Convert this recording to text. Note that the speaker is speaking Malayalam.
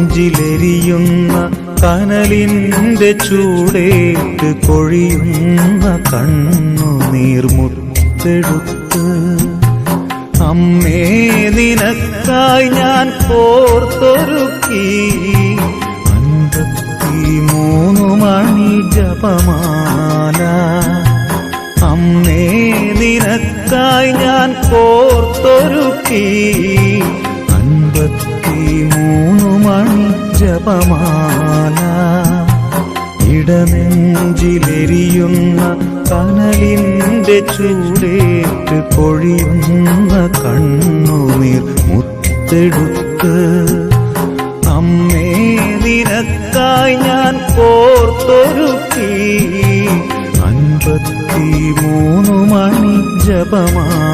ഇടനെഞ്ചിലെരിയുന്ന കനലിന്റെ ചൂടേറ്റ് കൊഴിയുന്ന കണ്ണുനീർമുത്തെടുത്ത് അമ്മേ നിനക്കായി ഞാൻ കോർത്തൊരുക്കി 53 മണി ജപമാല. അമ്മേ നിനക്കായി ഞാൻ കോർത്തൊരുക്കി 53 മണി ജപമാല. ഇടനെഞ്ചിലെരിയുന്ന കനലിന്റെ ചൂടേറ്റ് കൊഴിയുന്ന കണ്ണുനീർ മുത്തെടുത്ത് അമ്മേ നിനക്കായി ഞാൻ കോർത്തൊരുക്കി 53 മണി ജപമാല.